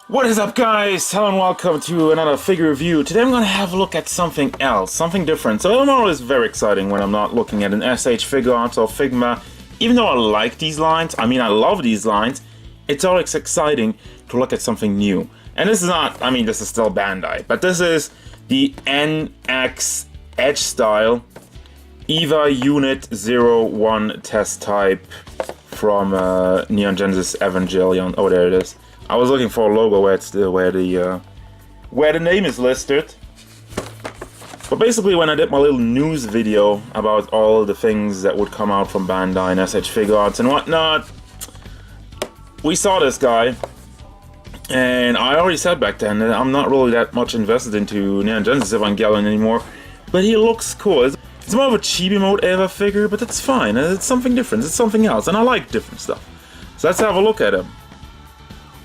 What is up, guys? Hello and welcome to another figure review. Today I'm going to have a look at something else, something different. So I'm always very exciting when I'm not looking at an SH figure art or Figma. Even though I like these lines, I love these lines, it's always exciting to look at something new. And this is not, this is still Bandai, but this is the NXEDGE style EVA Unit 01 test type from Neon Genesis Evangelion. Oh, there it is. I was looking for a logo where the name is listed. But basically, when I did my little news video about all the things that would come out from Bandai and SH Figure Arts and whatnot, we saw this guy, and I already said back then that I'm not really that much invested into Neon Genesis Evangelion anymore. But he looks cool. It's more of a chibi mode Eva figure, but that's fine. It's something different. It's something else, and I like different stuff. So let's have a look at him.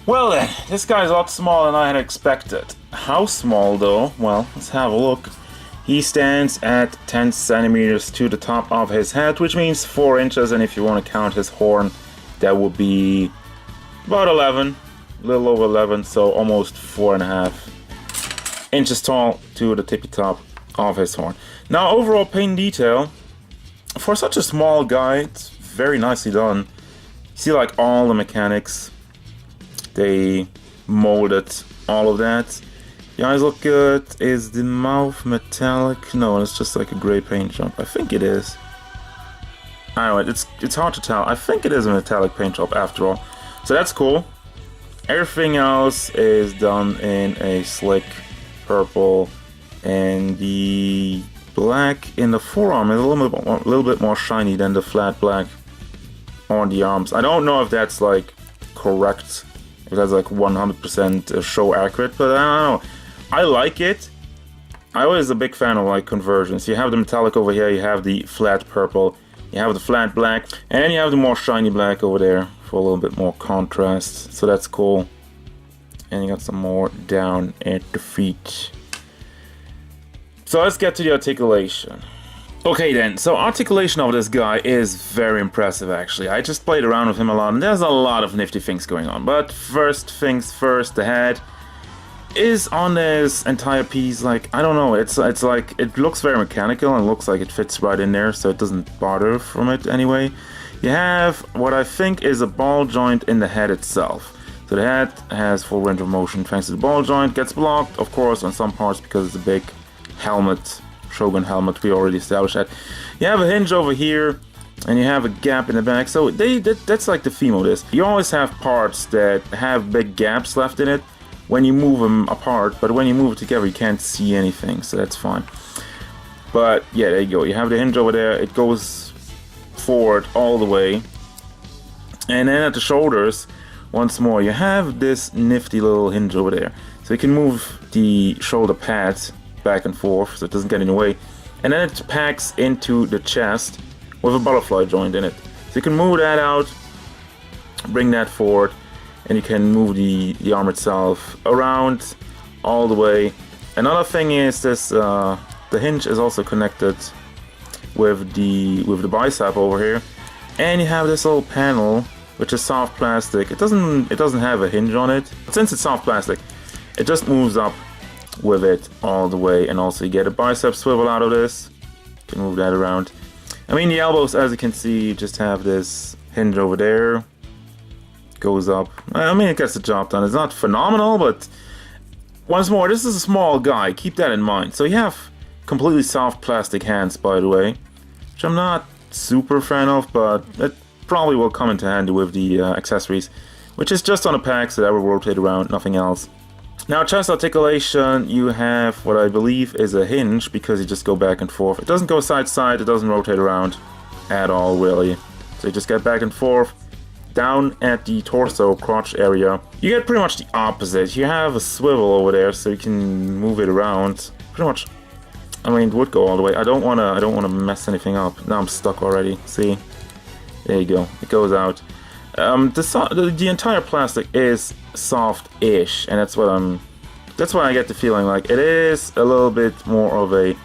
Well then, this guy's a lot smaller than I had expected. How small though? Well, let's have a look. He stands at 10 centimeters to the top of his head, which means 4 inches, and if you want to count his horn, that would be about 11, a little over 11, so almost 4.5 inches tall to the tippy top of his horn. Now, overall paint detail, for such a small guy, it's very nicely done. You see like all the mechanics. They molded all of that. The eyes look good. Is the mouth metallic? No, it's just like a gray paint job. I think it is. Anyway, it's hard to tell. I think it is a metallic paint job after all. So that's cool. Everything else is done in a slick purple, and the black in the forearm is a little bit more shiny than the flat black on the arms. I don't know if that's like correct. If that's like 100% show accurate, but I don't know. I like it. I always a big fan of like conversions. You have the metallic over here, you have the flat purple, you have the flat black, and then you have the more shiny black over there for a little bit more contrast. So that's cool. And you got some more down at the feet. So let's get to the articulation. Okay then, so articulation of this guy is very impressive actually. I just played around with him a lot and there's a lot of nifty things going on. But first things first, the head is on this entire piece, like, I don't know, it's like, it looks very mechanical and looks like it fits right in there, so it doesn't bother from it anyway. You have what I think is a ball joint in the head itself. So the head has full range of motion thanks to the ball joint, gets blocked, of course, on some parts because it's a big helmet. Shogun helmet, we already established that. You have a hinge over here, and you have a gap in the back, so that's like the theme of this. You always have parts that have big gaps left in it when you move them apart, but when you move it together you can't see anything, so that's fine. But yeah, there you go. You have the hinge over there, it goes forward all the way. And then at the shoulders, once more, you have this nifty little hinge over there. So you can move the shoulder pads back and forth so it doesn't get in the way, and then it packs into the chest with a butterfly joint in it, so you can move that out, bring that forward, and you can move the arm itself around all the way. Another thing is this, the hinge is also connected with the bicep over here, and you have this little panel which is soft plastic. It doesn't have a hinge on it, but since it's soft plastic it just moves up with it all the way, and also you get a bicep swivel out of this. You can move that around. The elbows, as you can see, just have this hinge over there. Goes up. It gets the job done. It's not phenomenal, but once more, this is a small guy. Keep that in mind. So you have completely soft plastic hands, by the way, which I'm not super fan of, but it probably will come into handy with the accessories, which is just on a pack, so that will rotate around, nothing else. Now, chest articulation, you have what I believe is a hinge, because you just go back and forth. It doesn't go side to side, it doesn't rotate around at all, really. So you just get back and forth. Down at the torso, crotch area, you get pretty much the opposite. You have a swivel over there, so you can move it around. Pretty much, it would go all the way. I don't wanna mess anything up. Now I'm stuck already. See? There you go. It goes out. The entire plastic is soft-ish, and that's why I get the feeling like it is a little bit more of a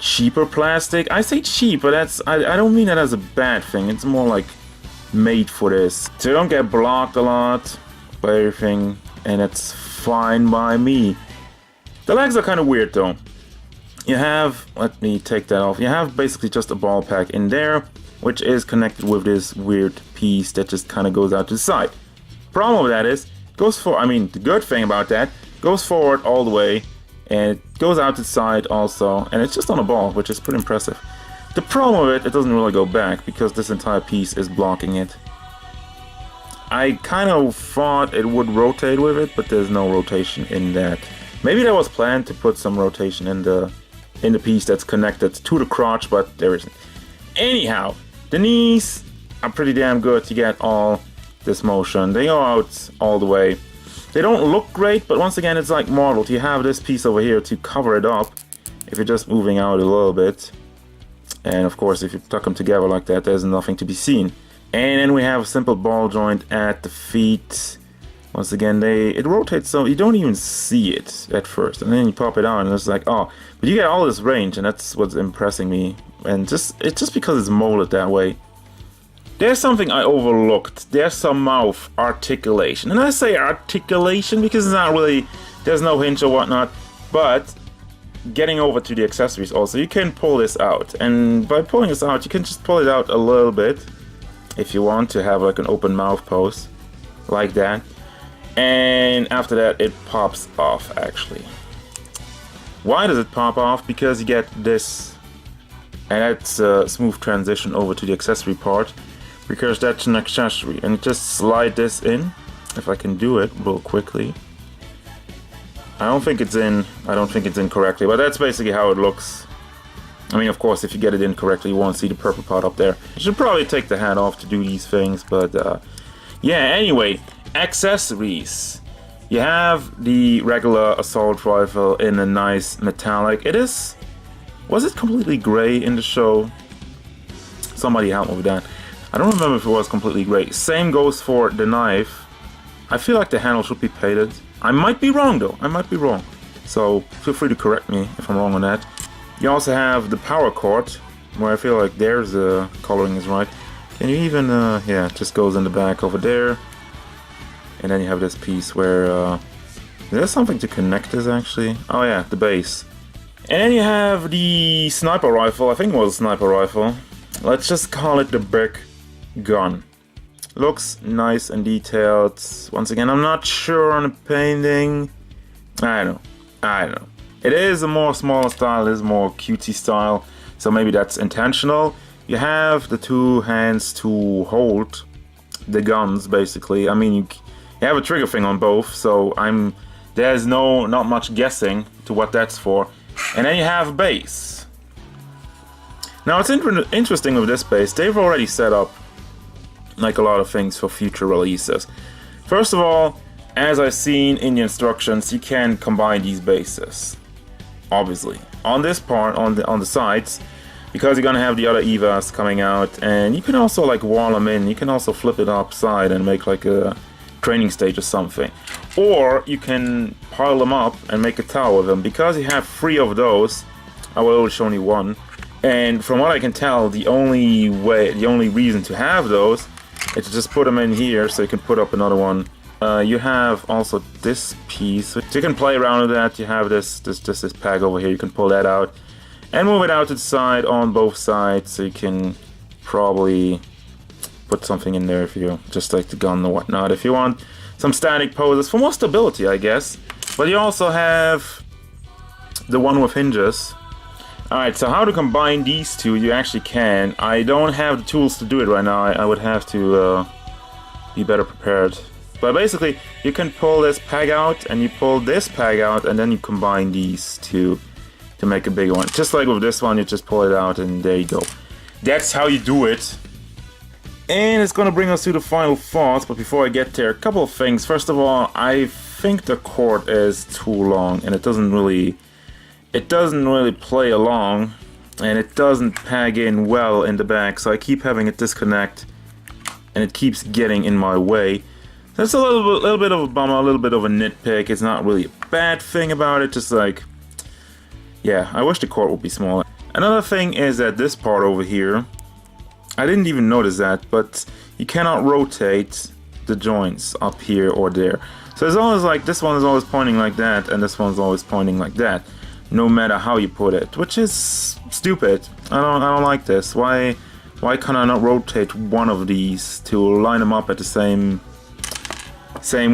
cheaper plastic. I say cheap, but I don't mean that as a bad thing. It's more like made for this. So you don't get blocked a lot by everything. and it's fine by me. The legs are kind of weird though. You have, let me take that off, you have basically just a ball pack in there, which is connected with this weird piece that just kind of goes out to the side. Problem with that is, goes for, I mean, the good thing about that, goes forward all the way, and it goes out to the side also, and it's just on a ball, which is pretty impressive. The problem with it, it doesn't really go back, because this entire piece is blocking it. I kind of thought it would rotate with it, but there's no rotation in that. Maybe that was planned to put some rotation in the piece that's connected to the crotch, but there isn't. Anyhow, the knees are pretty damn good to get all this motion. They go out all the way. They don't look great, but once again, it's like modeled. You have this piece over here to cover it up if you're just moving out a little bit. And of course, if you tuck them together like that, there's nothing to be seen. And then we have a simple ball joint at the feet. Once again, it rotates so you don't even see it at first. And then you pop it out and it's like, oh, but you get all this range, and that's what's impressing me. And it's just because it's molded that way. There's something I overlooked. There's some mouth articulation. And I say articulation because it's not really, there's no hinge or whatnot. But getting over to the accessories also, you can pull this out. And by pulling this out, you can just pull it out a little bit if you want to have like an open mouth pose like that. And after that, it pops off actually. Why does it pop off? Because you get this, and that's a smooth transition over to the accessory part, because that's an accessory. And just slide this in, if I can do it real quickly. I don't think it's in correctly, but that's basically how it looks. I mean, of course, if you get it in correctly, you won't see the purple part up there. You should probably take the hat off to do these things, but yeah, anyway, accessories. You have the regular assault rifle in a nice metallic. It is, was it completely gray in the show? Somebody help me with that. I don't remember if it was completely gray. Same goes for the knife. I feel like the handle should be painted. I might be wrong though, I might be wrong. So feel free to correct me if I'm wrong on that. You also have the power cord, where I feel like there's the coloring is right. Can you even, yeah, it just goes in the back over there. And then you have this piece where, there's something to connect this actually. Oh yeah, the base. And then you have the sniper rifle, I think it was a sniper rifle. Let's just call it the brick gun. Looks nice and detailed. Once again, I'm not sure on the painting. I don't know. It is a more smaller style, it is more cutesy style, so maybe that's intentional. You have the two hands to hold the guns, basically. I mean, you have a trigger thing on both, so there's not much guessing to what that's for. And then you have a base. Now, it's interesting with this base, they've already set up like a lot of things for future releases. First of all, as I've seen in the instructions, you can combine these bases. Obviously, on this part, on the sides, because you're gonna have the other EVAs coming out, and you can also like wall them in. You can also flip it upside and make like a training stage or something, or you can pile them up and make a tower with them. Because you have 3 of those, I will only show you one. And from what I can tell, the only reason to have those is to just put them in here, so you can put up another one. You have also this piece, which you can play around with that. You have this peg over here, you can pull that out and move it out to the side on both sides, so you can probably put something in there if you just like the gun or whatnot, if you want some static poses for more stability, I guess. But you also have the one with hinges. Alright, so how to combine these two, you actually can. I don't have the tools to do it right now. I would have to be better prepared. But basically, you can pull this peg out, and you pull this peg out, and then you combine these two to make a bigger one. Just like with this one, you just pull it out, and there you go. That's how you do it. And it's gonna bring us to the final thoughts, but before I get there, a couple of things. First of all, I think the cord is too long, and it doesn't really play along, and it doesn't peg in well in the back, so I keep having it disconnect, and it keeps getting in my way. That's a little bit of a bummer, a little bit of a nitpick. It's not really a bad thing about it, just like, yeah, I wish the cord would be smaller. Another thing is that this part over here, I didn't even notice that, but you cannot rotate the joints up here or there. So it's always like this one is always pointing like that, and this one's always pointing like that, no matter how you put it, which is stupid. I don't like this. Why can I not rotate one of these to line them up at the same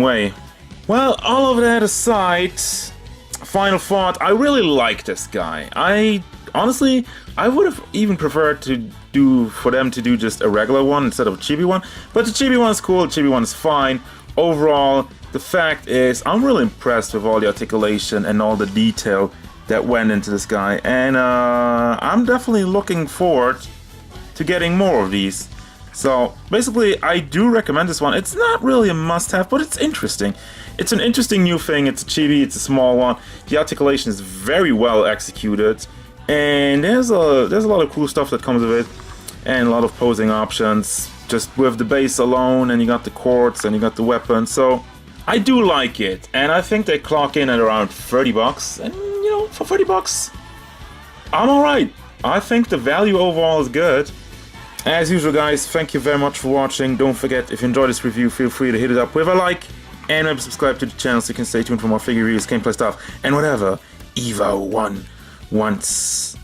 way? Well, all of that aside, final thought, I really like this guy. Honestly, I would have even preferred for them to do just a regular one instead of a chibi one, but the chibi one is cool, the chibi one is fine. Overall, the fact is, I'm really impressed with all the articulation and all the detail that went into this guy, and I'm definitely looking forward to getting more of these. So basically, I do recommend this one. It's not really a must-have, but it's interesting. It's an interesting new thing. It's a chibi, it's a small one. The articulation is very well executed, and there's a lot of cool stuff that comes with it, and a lot of posing options just with the base alone, and you got the quartz and you got the weapon. So I do like it, and I think they clock in at around 30 bucks, and you know, for 30 bucks, I'm alright. I think the value overall is good. As usual, guys, thank you very much for watching. Don't forget, if you enjoyed this review, feel free to hit it up with a like, and maybe subscribe to the channel so you can stay tuned for more figure reviews, gameplay stuff, and whatever EVA-01 wants.